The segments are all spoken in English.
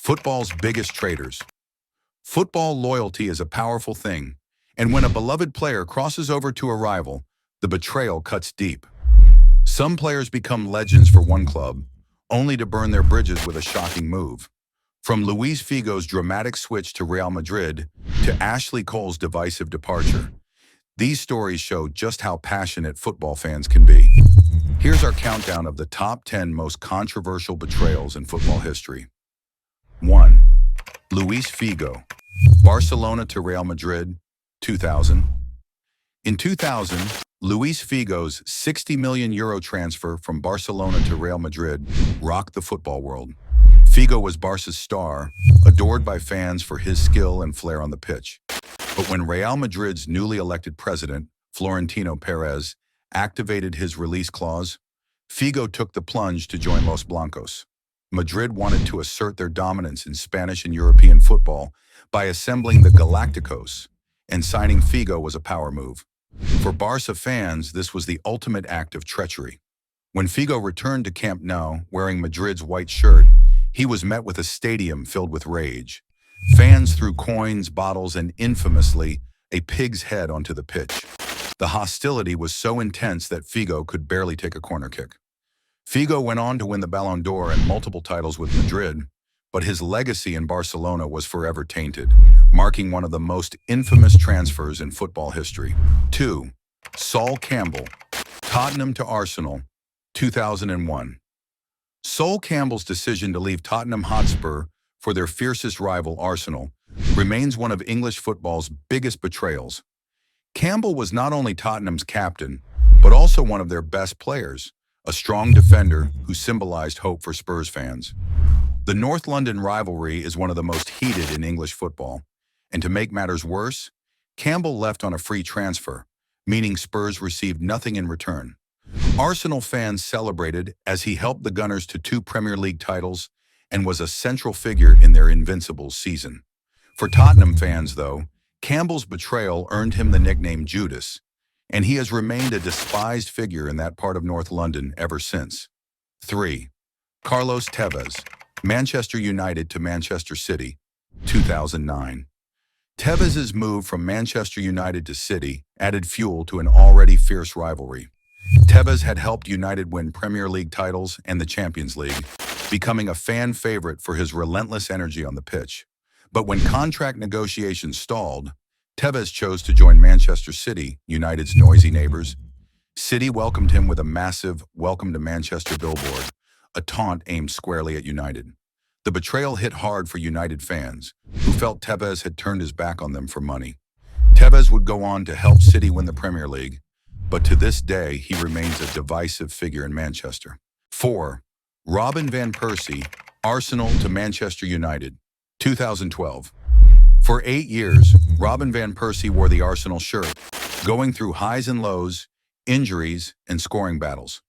Football's biggest traitors. Football loyalty is a powerful thing, and when a beloved player crosses over to a rival, the betrayal cuts deep. Some players become legends for one club, only to burn their bridges with a shocking move. From Luis Figo's dramatic switch to Real Madrid to Ashley Cole's divisive departure, these stories show just how passionate football fans can be. Here's our countdown of the top 10 most controversial betrayals in football history. 1. Luis Figo, Barcelona to Real Madrid, 2000. In 2000, Luis Figo's €60 million transfer from Barcelona to Real Madrid rocked the football world. Figo was Barca's star, adored by fans for his skill and flair on the pitch. But when Real Madrid's newly elected president, Florentino Perez, activated his release clause, Figo took the plunge to join Los Blancos. Madrid wanted to assert their dominance in Spanish and European football by assembling the Galacticos, and signing Figo was a power move. For Barca fans, this was the ultimate act of treachery. When Figo returned to Camp Nou wearing Madrid's white shirt, he was met with a stadium filled with rage. Fans threw coins, bottles, and infamously, a pig's head onto the pitch. The hostility was so intense that Figo could barely take a corner kick. Figo went on to win the Ballon d'Or and multiple titles with Madrid, but his legacy in Barcelona was forever tainted, marking one of the most infamous transfers in football history. 2. Saul Campbell, Tottenham to Arsenal, 2001. Saul Campbell's decision to leave Tottenham Hotspur for their fiercest rival Arsenal remains one of English football's biggest betrayals. Campbell was not only Tottenham's captain, but also one of their best players, a strong defender who symbolized hope for Spurs fans. The North London rivalry is one of the most heated in English football, and to make matters worse, Campbell left on a free transfer, meaning Spurs received nothing in return. Arsenal fans celebrated as he helped the Gunners to 2 Premier League titles and was a central figure in their invincible season. For Tottenham fans, though, Campbell's betrayal earned him the nickname Judas, and he has remained a despised figure in that part of North London ever since. 3. Carlos Tevez, Manchester United to Manchester City, 2009. Tevez's move from Manchester United to City added fuel to an already fierce rivalry. Tevez had helped United win Premier League titles and the Champions League, becoming a fan favorite for his relentless energy on the pitch. But when contract negotiations stalled, Tevez chose to join Manchester City, United's noisy neighbors. City welcomed him with a massive "Welcome to Manchester" billboard, a taunt aimed squarely at United. The betrayal hit hard for United fans, who felt Tevez had turned his back on them for money. Tevez would go on to help City win the Premier League, but to this day he remains a divisive figure in Manchester. 4. Robin van Persie, Arsenal to Manchester United, 2012. For 8 years, Robin van Persie wore the Arsenal shirt, going through highs and lows, injuries, and scoring battles.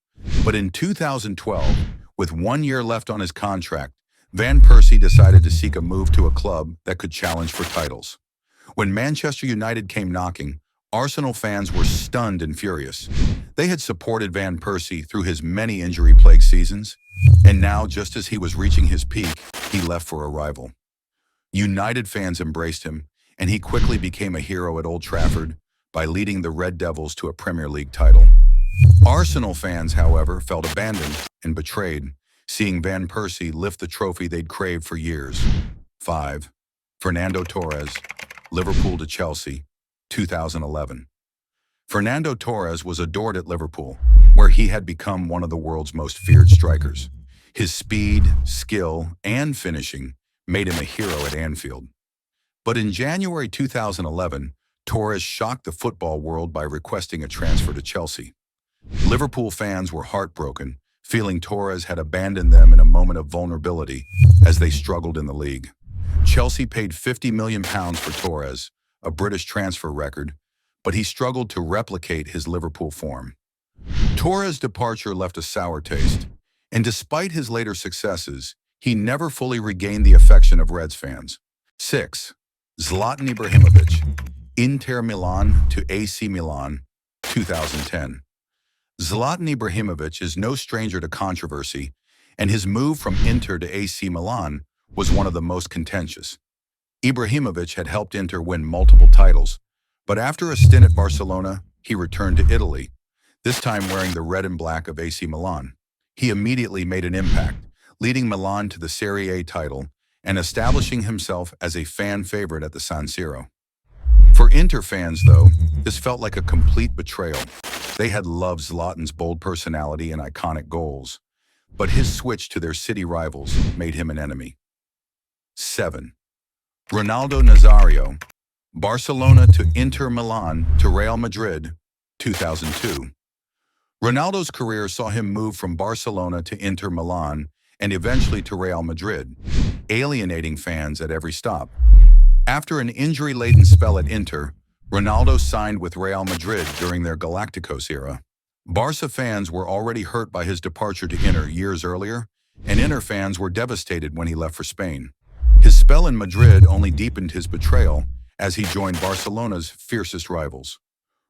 But in 2012, with 1 year left on his contract, Van Persie decided to seek a move to a club that could challenge for titles. When Manchester United came knocking, Arsenal fans were stunned and furious. They had supported Van Persie through his many injury-plagued seasons, and now, just as he was reaching his peak, he left for a rival. United fans embraced him, and he quickly became a hero at Old Trafford by leading the Red Devils to a Premier League title. Arsenal fans, however, felt abandoned and betrayed, seeing Van Persie lift the trophy they'd craved for years. 5. Fernando Torres, Liverpool to Chelsea, 2011. Fernando Torres was adored at Liverpool, where he had become one of the world's most feared strikers. His speed, skill, and finishing made him a hero at Anfield. But in January 2011, Torres shocked the football world by requesting a transfer to Chelsea. Liverpool fans were heartbroken, feeling Torres had abandoned them in a moment of vulnerability as they struggled in the league. Chelsea paid £50 million for Torres, a British transfer record, but he struggled to replicate his Liverpool form. Torres' departure left a sour taste, and despite his later successes, he never fully regained the affection of Reds fans. 6. Zlatan Ibrahimovic, Inter Milan to AC Milan, 2010. Zlatan Ibrahimovic is no stranger to controversy, and his move from Inter to AC Milan was one of the most contentious. Ibrahimovic had helped Inter win multiple titles, but after a stint at Barcelona, he returned to Italy, this time wearing the red and black of AC Milan. He immediately made an impact, leading Milan to the Serie A title and establishing himself as a fan favorite at the San Siro. For Inter fans, though, this felt like a complete betrayal. They had loved Zlatan's bold personality and iconic goals, but his switch to their city rivals made him an enemy. 7. Ronaldo Nazario, Barcelona to Inter Milan to Real Madrid, 2002. Ronaldo's career saw him move from Barcelona to Inter Milan and eventually to Real Madrid, alienating fans at every stop. After an injury-laden spell at Inter, Ronaldo signed with Real Madrid during their Galacticos era. Barca fans were already hurt by his departure to Inter years earlier, and Inter fans were devastated when he left for Spain. His spell in Madrid only deepened his betrayal as he joined Barcelona's fiercest rivals.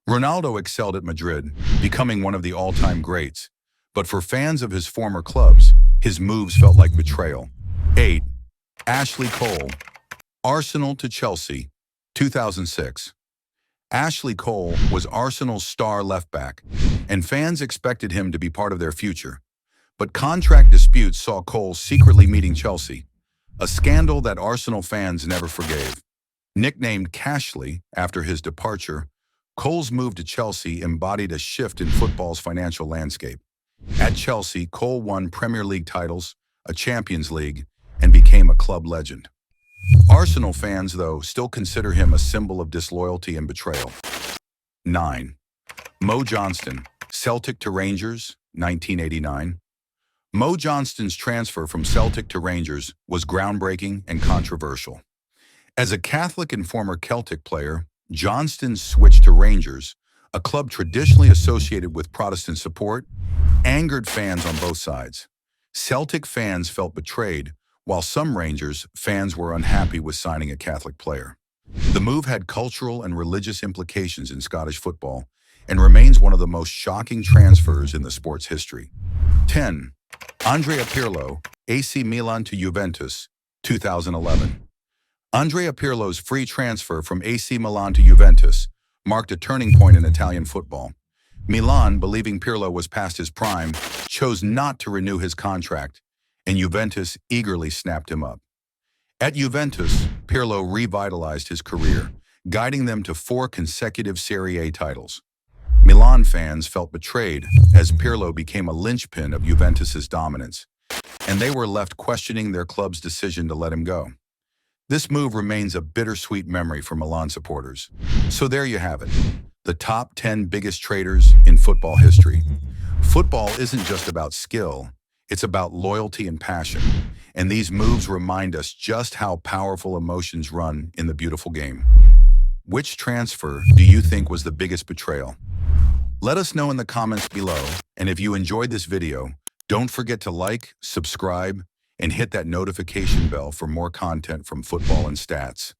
Ronaldo excelled at Madrid, becoming one of the all-time greats, but for fans of his former clubs, his moves felt like betrayal. 8. Ashley Cole, Arsenal to Chelsea, 2006. Ashley Cole was Arsenal's star left-back, and fans expected him to be part of their future. But contract disputes saw Cole secretly meeting Chelsea, a scandal that Arsenal fans never forgave. Nicknamed Cashley after his departure, Cole's move to Chelsea embodied a shift in football's financial landscape. At Chelsea, Cole won Premier League titles, a Champions League, and became a club legend. Arsenal fans, though, still consider him a symbol of disloyalty and betrayal. 9. Mo Johnston, Celtic to Rangers, 1989. Mo Johnston's transfer from Celtic to Rangers was groundbreaking and controversial. As a Catholic and former Celtic player, Johnston's switch to Rangers, a club traditionally associated with Protestant support, angered fans on both sides. Celtic fans felt betrayed, while some Rangers fans were unhappy with signing a Catholic player. The move had cultural and religious implications in Scottish football and remains one of the most shocking transfers in the sport's history. 10. Andrea Pirlo, AC Milan to Juventus, 2011. Andrea Pirlo's free transfer from AC Milan to Juventus marked a turning point in Italian football. Milan, believing Pirlo was past his prime, chose not to renew his contract, and Juventus eagerly snapped him up. At Juventus, Pirlo revitalized his career, guiding them to 4 consecutive Serie A titles. Milan fans felt betrayed as Pirlo became a linchpin of Juventus's dominance, and they were left questioning their club's decision to let him go. This move remains a bittersweet memory for Milan supporters. So there you have it, the top 10 biggest traitors in football history. Football isn't just about skill, it's about loyalty and passion, and these moves remind us just how powerful emotions run in the beautiful game. Which transfer do you think was the biggest betrayal? Let us know in the comments below, and if you enjoyed this video, don't forget to like, subscribe, and hit that notification bell for more content from Football and Stats.